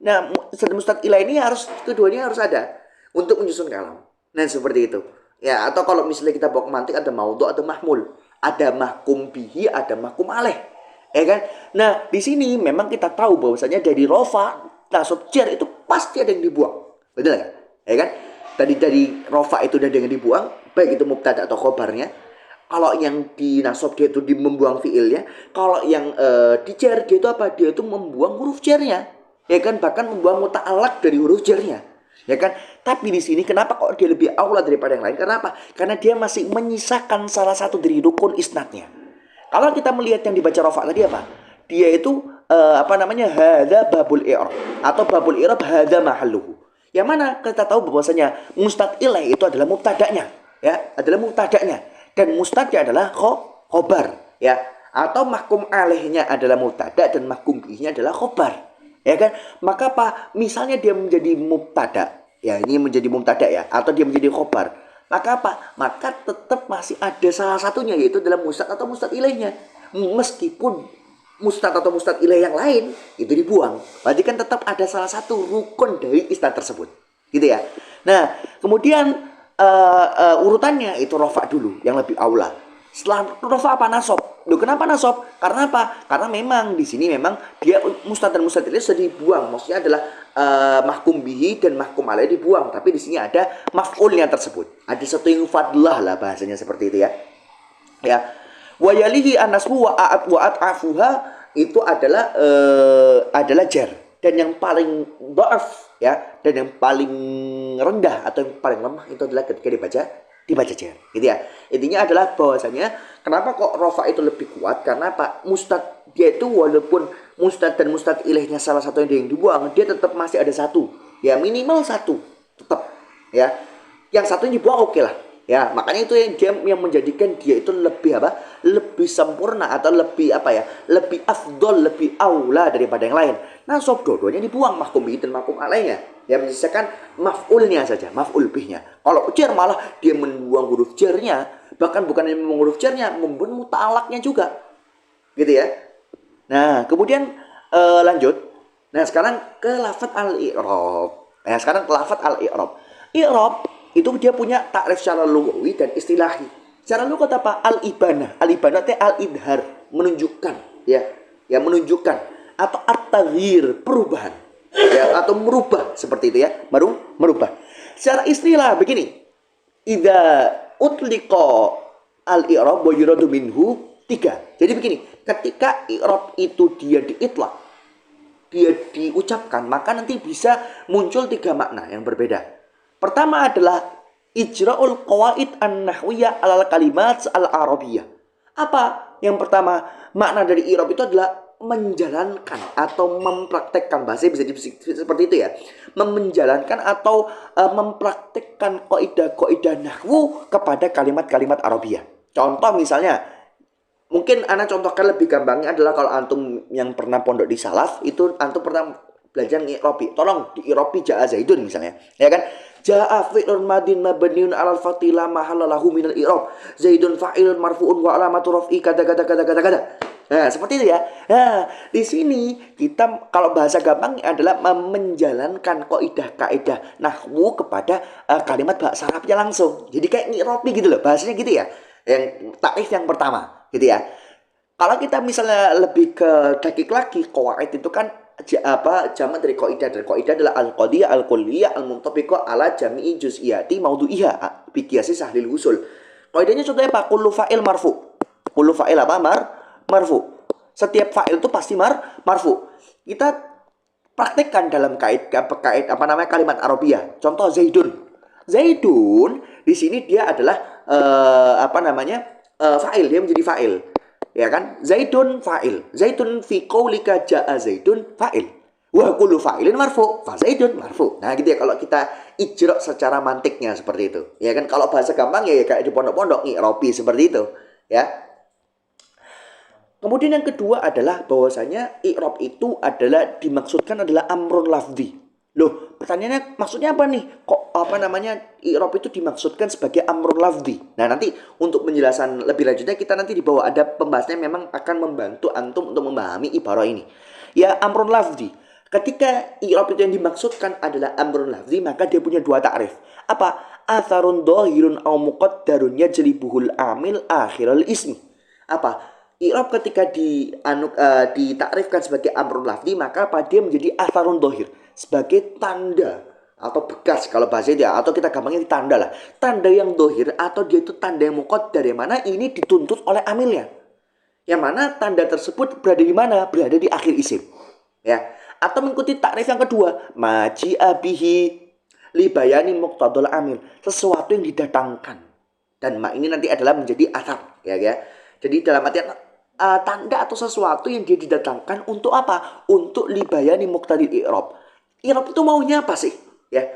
Nah, musnad ilaih ini keduanya harus ada untuk menyusun kalam. Nah, seperti itu. Ya, atau kalau misalnya kita bawa ke mantik ada maudhu atau mahmul. Ada mahkum bihi, ada mahkum alaih. Ya kan? Nah, di sini memang kita tahu bahwasanya dari rofa, nasab, jar itu pasti ada yang dibuang. Betul kan? Ya kan? Dari rofa itu ada yang dibuang, baik itu mubtada atau khobarnya. Kalau yang di nasab dia itu membuang fiilnya, kalau yang di jar dia itu apa? Dia itu membuang huruf jarnya. Ya kan? Bahkan membuang muta'alaq dari huruf jarnya. Ya kan? Tapi di sini kenapa kok dia lebih aula daripada yang lain? Kenapa? Karena dia masih menyisakan salah satu dari rukun isnadnya. Kalau kita melihat yang dibaca rofa tadi apa? Dia itu hadza babul i'rab atau babul i'rab hadza mahalluhu. Yang mana kita tahu bahwasanya musnad ilaih itu adalah mubtada'nya, ya, adalah mubtada'nya, dan musnadnya adalah khobar, ya, atau mahkum alaihnya adalah mubtada dan mahkum bihnya adalah khobar. Ya kan? Maka apa? Misalnya dia menjadi mubtada, ya ini menjadi mubtada ya, atau dia menjadi khobar. Maka apa? Maka tetap masih ada salah satunya, yaitu dalam musnad atau musnad ilaihnya. Meskipun musnad atau musnad ilaih yang lain itu dibuang, berarti kan tetap ada salah satu rukun dari isnad tersebut. Gitu ya. Nah, kemudian urutannya itu rofa dulu yang lebih aula. Setelah rofa apa? Nasab. Loh, kenapa nasab? Karena apa? Karena memang di sini memang dia musnad dan musnad ilaih sudah dibuang. Maksudnya adalah mahkum bihi dan mahkum alaih dibuang, tapi di sini ada maf'ulnya tersebut. Ada satu yang fadlah lah bahasanya seperti itu ya. Ya. Wa yalihi anasbu wa at'afuha itu adalah jar. Dan yang paling dhaaf ya, dan yang paling rendah atau yang paling lemah itu adalah ketika dibaca jar, gitu ya. Intinya adalah bahwasanya kenapa kok rofa itu lebih kuat, karena Pak mustad dia itu walaupun mustad dan mustad ilaihnya salah satu yang dibuang, dia tetap masih ada satu, ya minimal satu tetap, ya. Yang satunya dibuang oke lah, ya. Makanya itu yang menjadikan dia itu lebih apa, lebih sempurna atau lebih apa ya, lebih afdol, lebih aula daripada yang lain. Nah sob dua-duanya dibuang, mahkum bihi dan mahkum alaihnya, ya menyisakan maf'ulnya saja, maf'ul bihnya. Kalau jar malah dia membuang huruf jarnya, bahkan bukan membuang huruf jarnya, membuang muta'alaknya juga, gitu ya. Nah kemudian lanjut. Nah sekarang ke lafadz al-i'rab. Nah sekarang ke lafadz al-i'rab. I'rab itu dia punya takrif secara lugawi dan istilahi. Secara lugat apa? Al-ibanah. Al-ibanah itu al-idhar, menunjukkan, ya. Ya menunjukkan atau at-taghyir, perubahan. Ya, atau merubah seperti itu ya. Merubah. Secara istilah begini. Idza utliqa al-i'rab wa yuradu minhu tiga. Jadi begini, ketika i'rab itu dia diitlak, dia diucapkan, maka nanti bisa muncul tiga makna yang berbeda. Pertama adalah ijra'ul qawaid an-nahwiyah alal kalimat al-arabiyyah. Apa? Yang pertama, makna dari i'rab itu adalah menjalankan atau mempraktekkan, bahasa bisa seperti itu ya. Menjalankan atau mempraktekkan kaidah-kaidah nahwu kepada kalimat-kalimat Arabiah. Contoh misalnya, mungkin anak contohkan lebih gampangnya adalah kalau antum yang pernah pondok di salaf, itu antum pernah belajar ngi'robi. Tolong di'irobi ja'a Zaidun misalnya, ya kan? Ja'a fi'lun madin mabniun 'alal fathi la mahalla lahu minal i'rab. Zaidun fa'ilun marfu'un wa 'alamatu raf'i kada. Nah, seperti itu ya. Nah, di sini kita kalau bahasa gampang adalah menjalankan kaidah-kaidah nahwu kepada kalimat bahasa Arabnya langsung. Jadi kayak ngi'robi gitu loh, bahasanya gitu ya. Yang takrif yang pertama, gitu ya. Kalau kita misalnya lebih ke dakik lagi, qawaid itu kan jamak dari kaidah. Dari kaidah adalah al-qadiyah, al-kulliyah, al-muntabiqah ala jami'i juz'iyati maudu'iha bi qiyasi sahlil usul. Kaidahnya contohnya apa? Kullu fa'il marfu. Kullu fa'il apa? Marfu. Setiap fa'il itu pasti marfu. Kita praktekkan dalam kalimat Arabiah. Contoh Zaidun. Zaidun di sini dia adalah fa'il, dia menjadi fa'il. Ya kan? Zaidun fa'il. Zaidun fi qaulika ja'a Zaidun fa'il. Wa kullu fa'ilin marfu, fa Zaidun marfu. Nah, gitu ya kalau kita ijra secara mantiknya seperti itu. Ya kan, kalau bahasa gampang ya kayak di pondok-pondok ngi'robi seperti itu, ya. Kemudian yang kedua adalah bahwasanya i'rab itu adalah dimaksudkan adalah amrun lafzi. Loh, pertanyaannya maksudnya apa nih? Kok i'rab itu dimaksudkan sebagai amrun lafzi? Nah, nanti untuk penjelasan lebih lanjutnya kita nanti di bawah ada pembahasannya, memang akan membantu antum untuk memahami ibarah ini. Ya, amrun lafzi. Ketika i'rab itu yang dimaksudkan adalah amrun lafzi, maka dia punya dua takrif. Apa? Atharun dhahirun aw muqaddarun yajlibuhul amil akhiral ismi. Apa? I'rab ketika ditakrifkan sebagai amrun lafzi, maka apa? Dia menjadi atharun dhahir, sebagai tanda atau bekas kalau bahasa dia, atau kita gampangnya tanda lah. Tanda yang dhahir atau dia itu tanda yang muqaddar, dari mana ini dituntut oleh amilnya. Yang mana tanda tersebut berada di mana? Berada di akhir isim. Ya. Atau mengikuti takrif yang kedua, maji'a bihi li bayani muqtadul amil, sesuatu yang didatangkan. Dan ini nanti adalah menjadi athar, ya. Jadi dalam artian tanda atau sesuatu yang dia didatangkan untuk apa? Untuk libayani muqtadil i'rab. I'rab itu maunya apa sih? Ya.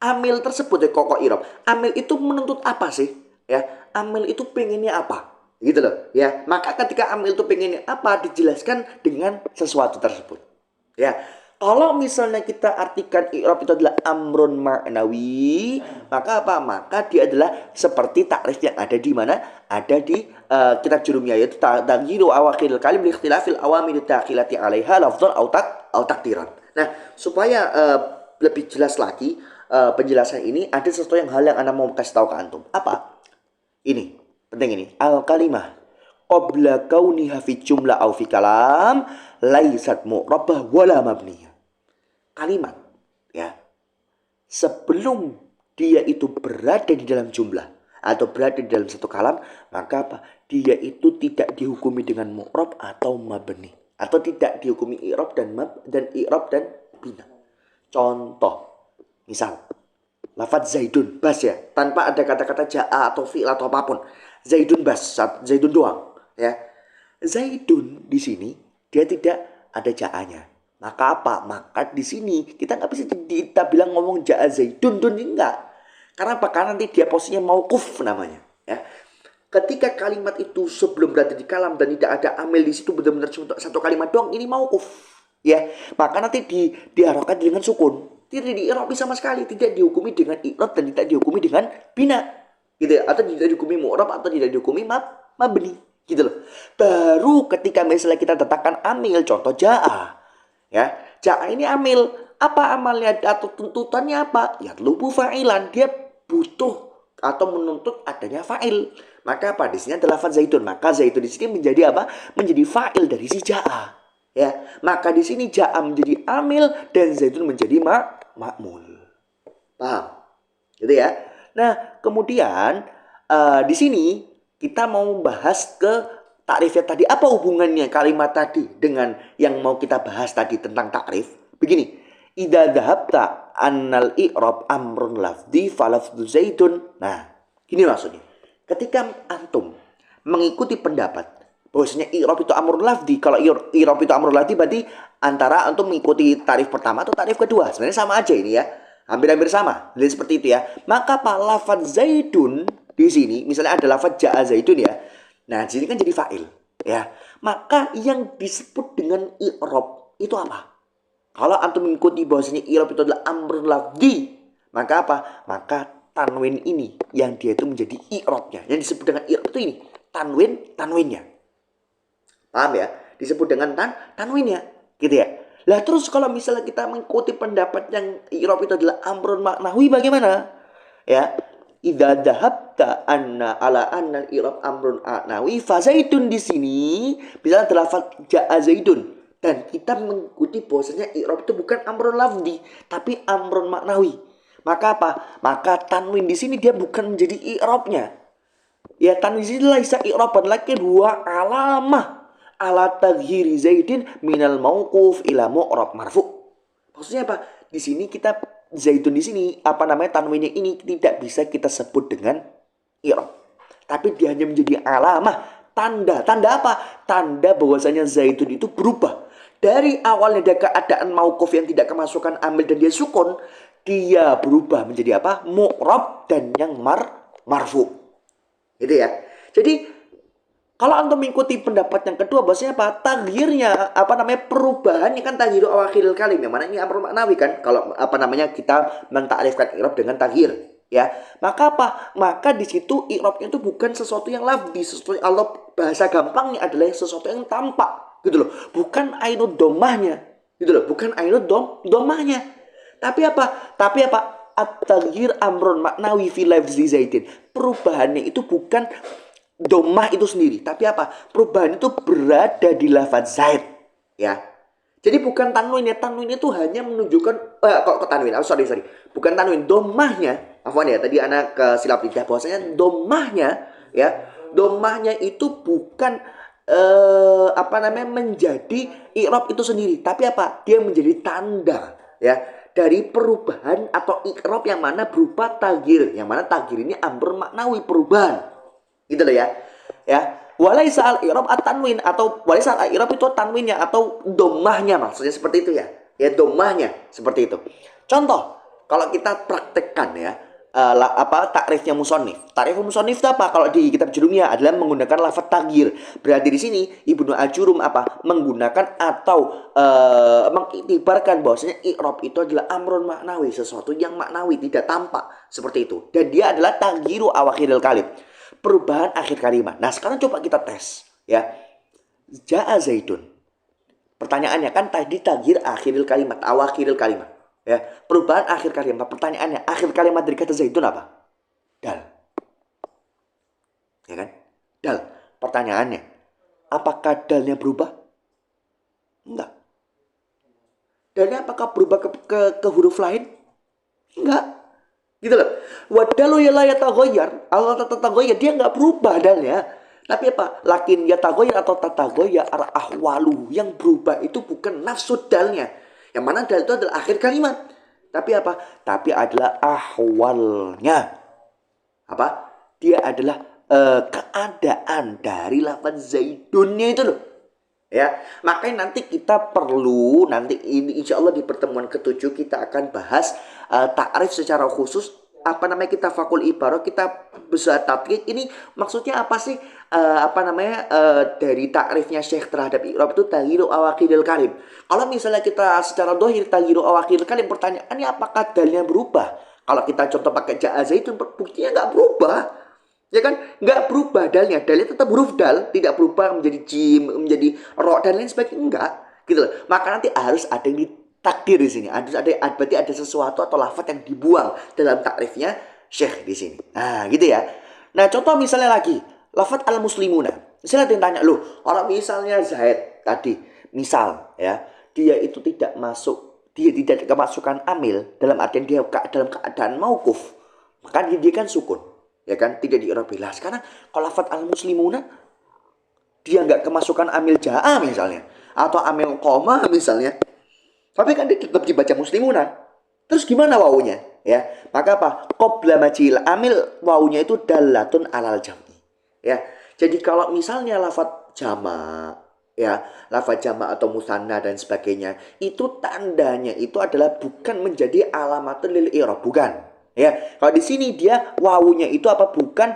Amil tersebut ya, kok i'rab. Amil itu menuntut apa sih? Ya. Amil itu pengennya apa? Gitu loh, ya. Maka ketika amil itu pengennya apa, dijelaskan dengan sesuatu tersebut. Ya. Kalau misalnya kita artikan i'rab itu adalah amrun ma'nawi, maka apa? Maka dia adalah seperti takrif yang ada di mana? Ada di kitab Jurumiyah, yaitu taghyiru awakhiril kalim li ikhtilafil awamil dakhilati 'alaiha lafdhan aw takdiran. Nah, supaya lebih jelas lagi penjelasan ini, ada sesuatu hal yang Anda mau kasih tahu ke antum. Apa? Ini, penting ini. Al-kalimah qabla kauniha fi jumlah aw fi kalam laisat mu'rabbah wala mabniyah. Kalimat, ya, sebelum dia itu berada di dalam jumlah atau berada di dalam satu kalam, maka apa? Dia itu tidak dihukumi dengan mu'rab atau mabni, atau tidak dihukumi i'rab dan i'rab dan bina. Contoh, misal lafadz Zaidun bas ya, tanpa ada kata-kata ja'a atau fi'il atau apapun. Zaidun bas, Zaidun doang ya. Zaidun di sini dia tidak ada ja'anya. Maka apa? Maka di sini kita nggak bisa kita bilang ngomong ja'a Zaidun dun, enggak. Karena apa? Karena nanti dia posisinya mauquf namanya ya. Ketika kalimat itu sebelum berada di kalam dan tidak ada amil di situ, benar-benar satu kalimat doang, ini mauquf ya. Maka nanti diharapkan dengan sukun. Tidak di-i'rabi sama sekali, tidak dihukumi dengan i'rab dan tidak dihukumi dengan bina. Gitu ya. Atau tidak dihukumi mu'rab atau tidak dihukumi mabni. Gitu loh. Baru ketika misalnya kita letakkan amil, contoh ja'a. Ya, ja'a ini amil. Apa amalnya atau tuntutannya apa? Ya lubu fa'ilan. Dia butuh atau menuntut adanya fa'il. Maka apa? Di sini adalah lafaz Zaidun. Maka Zaidun di sini menjadi apa? Menjadi fa'il dari si ja'a. Ya, maka di sini ja'a menjadi amil dan Zaidun menjadi ma'mul. Paham? Gitu ya. Nah, kemudian di sini kita mau bahas ke takrifnya tadi. Apa hubungannya kalimat tadi dengan yang mau kita bahas tadi tentang takrif? Begini, idza dhahabta annal i'rab amrun lafzi falafdhu Zaidun. Nah, gini maksudnya. Ketika antum mengikuti pendapat bahwasanya i'rab itu amrun lafzi, kalau i'rab itu amrun lafzi berarti antara antum mengikuti tarif pertama atau tarif kedua. Sebenarnya sama aja ini ya. Hampir-hampir sama. Jadi seperti itu ya. Maka pak lafaz Zaidun di sini, misalnya ada lafaz ja'a Zaidun ya. Nah, di sini kan jadi fa'il ya. Maka yang disebut dengan i'rab itu apa? Kalau antum mengikuti bahwasanya i'rab itu adalah amrun lafzi, maka apa? Maka tanwin ini yang dia itu menjadi i'rabnya. Yang disebut dengan i'rab itu ini, tanwinnya. Paham ya? Disebut dengan tanwinnya, gitu ya. Lah terus kalau misalnya kita mengikuti pendapat yang i'rab itu adalah amrun maknawi, bagaimana? Ya, idza dhahabta anna ala anna i'rab amrun maknawi fa Zaidun di sini bisa adalah ja'a Zaidun, dan kita mengikuti bahwasanya i'rab itu bukan amrun lafzi tapi amrun maknawi. Maka apa? Maka tanwin di sini dia bukan menjadi i'rabnya. Ya, tanwin di sini laisa i'raban lakin huwa alamah ala tadhhiri Zaidin minal mauquf ila mu'rab marfu. Maksudnya apa? Di sini kita Zaidun di sini apa namanya tanwinnya ini tidak bisa kita sebut dengan i'rab. Tapi dia hanya menjadi alamah, tanda. Tanda apa? Tanda bahwasanya Zaidun itu berubah. Dari awalnya ada keadaan mauquf yang tidak kemasukan amil dan dia sukun, dia berubah menjadi apa? Mu'rab dan yang marfu. Gitu ya. Jadi kalau antum mengikuti pendapat yang kedua, bahwasanya apa? Taghyirnya, apa namanya, perubahannya kan taghyiru awakhiril kalim. Yang mana ini amrul maknawi kan? Kalau apa namanya kita mentakrifkan i'rab dengan taghyir, ya. Maka apa? Maka di situ i'rabnya itu bukan sesuatu yang lafzi, sesuatu yang Allah bahasa gampangnya adalah sesuatu yang tampak, gitu loh. Bukan ainud domahnya, gitu loh. Bukan ainud domahnya. Tapi apa? At-taghyir amrun maknawi fi lafzi Zaidin. Perubahannya itu bukan domah itu sendiri, tapi apa? Perubahan itu berada di lafaz Zaid, ya. Jadi bukan tanwin ya. Tanwin itu hanya menunjukkan kok tanwin. Sorry. Bukan tanwin, domahnya. Afwan ya, tadi anak ke silap lidah bahwasanya domahnya ya. Domahnya itu bukan apa namanya menjadi i'rab itu sendiri, tapi apa? Dia menjadi tanda ya dari perubahan atau i'rab yang mana berupa taghyir. Yang mana taghyir ini amr maknawi, perubahan. Gitu loh ya. Ya, walaisa al-i'rab at-tanwin, atau walaisa al-i'rab itu tanwinnya atau domahnya, maksudnya seperti itu ya. Ya, domahnya seperti itu. Contoh, kalau kita praktekkan ya, takrifnya musonif. Takrif musonif itu apa? Kalau di kitab judulnya adalah menggunakan lafaz taghyir. Berarti di sini Ibnu Ajurum apa? Menggunakan atau mengiktibarkan bahwasanya i'rab itu adalah amrun maknawi, sesuatu yang maknawi, tidak tampak, seperti itu. Dan dia adalah taghyiru awakhiril kalim, perubahan akhir kalimat. Nah, sekarang coba kita tes ya. Ja'a Zaidun. Pertanyaannya kan tadi taghyir akhiril kalimat, awakhiril kalimat. Ya, perubahan akhir kalimat. Pertanyaannya, akhir kalimat dari kata Zaidun apa? Dal. Ya kan? Dal. Pertanyaannya, apakah dalnya berubah? Enggak. Dalnya apakah berubah ke huruf lain? Enggak. Gitu loh. Wadalu ya la yataghayyar. Allah tataghayyar, dia nggak berubah dalnya. Tapi apa? Lakin yataghayyar atau tataghayyar ahwalu. Yang berubah itu bukan nafsu dalnya. Yang mana dal itu adalah akhir kalimat. Tapi apa? Tapi adalah ahwalnya. Apa? Dia adalah keadaan dari lafaz zaidunnya itu loh. Ya, makanya nanti kita perlu, nanti ini insya Allah di pertemuan ke-7 kita akan bahas ta'rif secara khusus. Apa namanya, kita fakul ibarah, kita bisa tatkik. Ini maksudnya apa sih? Dari ta'rifnya Syekh terhadap i'rab itu taghyiru awaqidil kalim. Kalau misalnya kita secara dohir taghyiru awaqidil kalim, pertanyaannya apakah dalnya berubah? Kalau kita contoh pakai ja'aza itu buktinya nggak berubah. Ya kan, nggak berubah dalnya tetap huruf dal, tidak berubah menjadi jim, menjadi ro dan lain sebagainya, enggak, gitu loh. Maka nanti harus ada yang ditakdir di sini, berarti ada sesuatu atau lafaz yang dibuang dalam takrifnya Syekh di sini. Nah, gitu ya. Nah, contoh misalnya lagi, lafaz al-muslimuna. Misalnya dia tanya, loh, orang misalnya Zaid tadi, misal ya, dia itu tidak masuk, dia tidak kemasukan amil dalam artian dia dalam keadaan mauquf, maka dia kan sukun. Ya kan, tidak di'rabilah. Sekarang kalau lafaz al-muslimuna dia nggak kemasukan amil ja'a misalnya, atau amil koma misalnya, tapi kan dia tetap dibaca muslimuna. Terus gimana wawunya? Ya, maka apa? Qabla majil amil, wawunya itu dalatun alal jam'i. Ya, jadi kalau misalnya lafaz jama, ya, lafaz jama atau musanna dan sebagainya, itu tandanya itu adalah bukan menjadi alamatul lil i'rab, bukan. Ya, kalau di sini dia wawunya itu apa? Bukan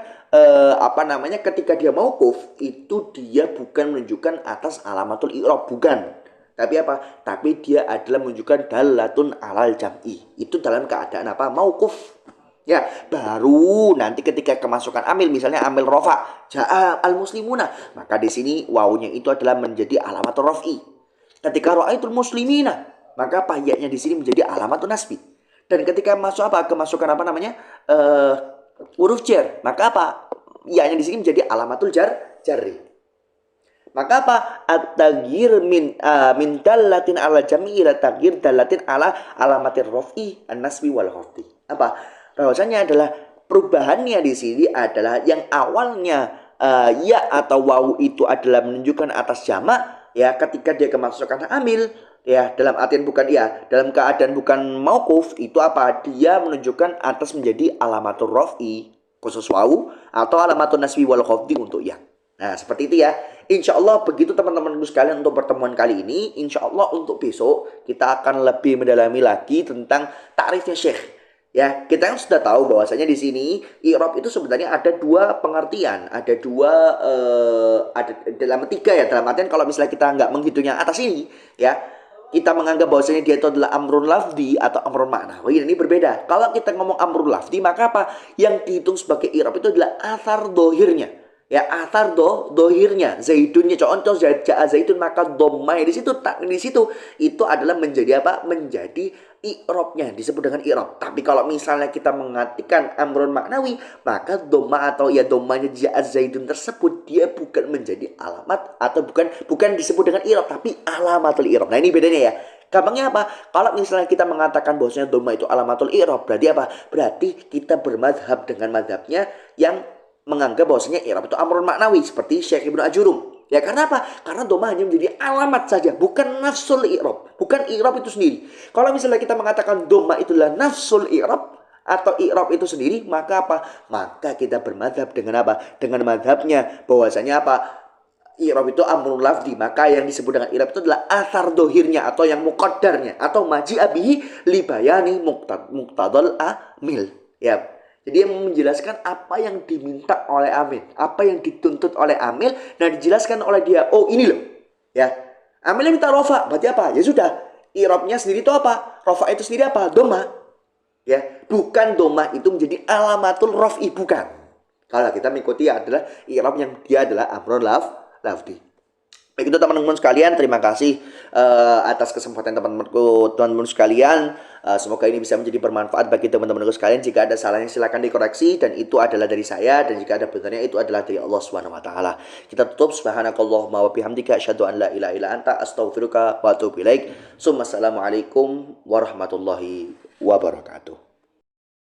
ketika dia mauquf itu dia bukan menunjukkan atas alamatul i'rab, bukan. Tapi apa? Tapi dia adalah menunjukkan dalatun alal jam'i. Itu dalam keadaan apa? Mauquf. Ya, baru nanti ketika kemasukan amil, misalnya amil rofa, ja'a al-muslimuna, maka di sini wawunya itu adalah menjadi alamatul raf'i. Ketika ra'aitul muslimina, maka payaknya di sini menjadi alamatul nasbi. Dan ketika masuk apa? Kemasukan huruf jar, maka apa? Ya-nya di sini menjadi alamatul jarri. Maka apa? At-taghyir min dallatin ala jam'i ila taghyir dallatin ala alamatir raf'i an-nasbi wal khafdi. Apa? Bahwasanya adalah perubahannya di sini adalah yang awalnya ya atau wawu itu adalah menunjukkan atas jamak, ya, ketika dia kemasukan amil, ya, dalam artian bukan, ya, dalam keadaan bukan mauquf, itu apa? Dia menunjukkan atas menjadi alamatul raf'i khusus wawu atau alamatul nasbi wal khafdi untuk ya. Nah, seperti itu ya. Insya Allah begitu teman-temanku sekalian untuk pertemuan kali ini. Insya Allah untuk besok kita akan lebih mendalami lagi tentang takrifnya Syekh. Ya, kita yang sudah tahu bahwasanya di sini i'rab itu sebenarnya ada dua pengertian, ada dalam tiga ya. Dalam artian kalau misalnya kita nggak menghitungnya atas ini, ya, kita menganggap bahwasanya dia itu adalah amrun lafdi atau amrun maknawi. Ini berbeda. Kalau kita ngomong amrun lafdi, maka apa? Yang dihitung sebagai i'rab itu adalah athar dohirnya. Ya, athar dohirnya, zaidunnya, contoh ja'a zaidun, maka dhammah di situ itu adalah menjadi apa? Menjadi i'rabnya, disebut dengan i'rab. Tapi kalau misalnya kita mengartikan amrun maknawi, maka dhammah atau ya dhammahnya ja'a zaidun tersebut dia bukan menjadi alamat atau bukan disebut dengan i'rab, tapi alamatul i'rab. Nah, ini bedanya ya. Gampangnya apa? Kalau misalnya kita mengatakan bahwasanya dhammah itu alamatul i'rab, berarti apa? Berarti kita bermadhab dengan madhabnya yang menganggap bahwasanya i'rab itu amrun maknawi seperti Syekh Ibnu Ajurum. Ya, karena apa? Karena dhammah hanya menjadi alamat saja, bukan nafsul i'rab, bukan i'rab itu sendiri. Kalau misalnya kita mengatakan dhammah itulah nafsul i'rab atau i'rab itu sendiri, maka apa? Maka kita bermadhab dengan apa? Dengan madhabnya bahwasanya apa? I'rab itu amrun lafdi, maka yang disebut dengan i'rab itu adalah athar dohirnya atau yang muqaddarnya atau maji'a bihi li bayani muqtadal amil. Ya. Jadi dia menjelaskan apa yang diminta oleh amil, apa yang dituntut oleh amil, dan dijelaskan oleh dia. Oh, ini loh, ya. Amilnya minta rofa, berarti apa? Ya sudah, i'rabnya sendiri itu apa? Rofa itu sendiri apa? Dhammah. Ya, bukan dhammah itu menjadi alamatul raf'i, bukan. Kalau kita mengikuti adalah i'rab yang dia adalah amrun lafdi. Baik, itu teman-teman sekalian, terima kasih atas kesempatan teman-teman sekalian. Semoga ini bisa menjadi bermanfaat bagi teman-temanku sekalian. Jika ada salahnya silakan dikoreksi, dan itu adalah dari saya, dan jika ada benarnya itu adalah dari Allah Subhanahu wa taala. Kita tutup, subhanakallahumma wa bihamdika asyhadu an la ilaha illa anta astaghfiruka wa atubu ilaik. Assalamualaikum warahmatullahi wabarakatuh.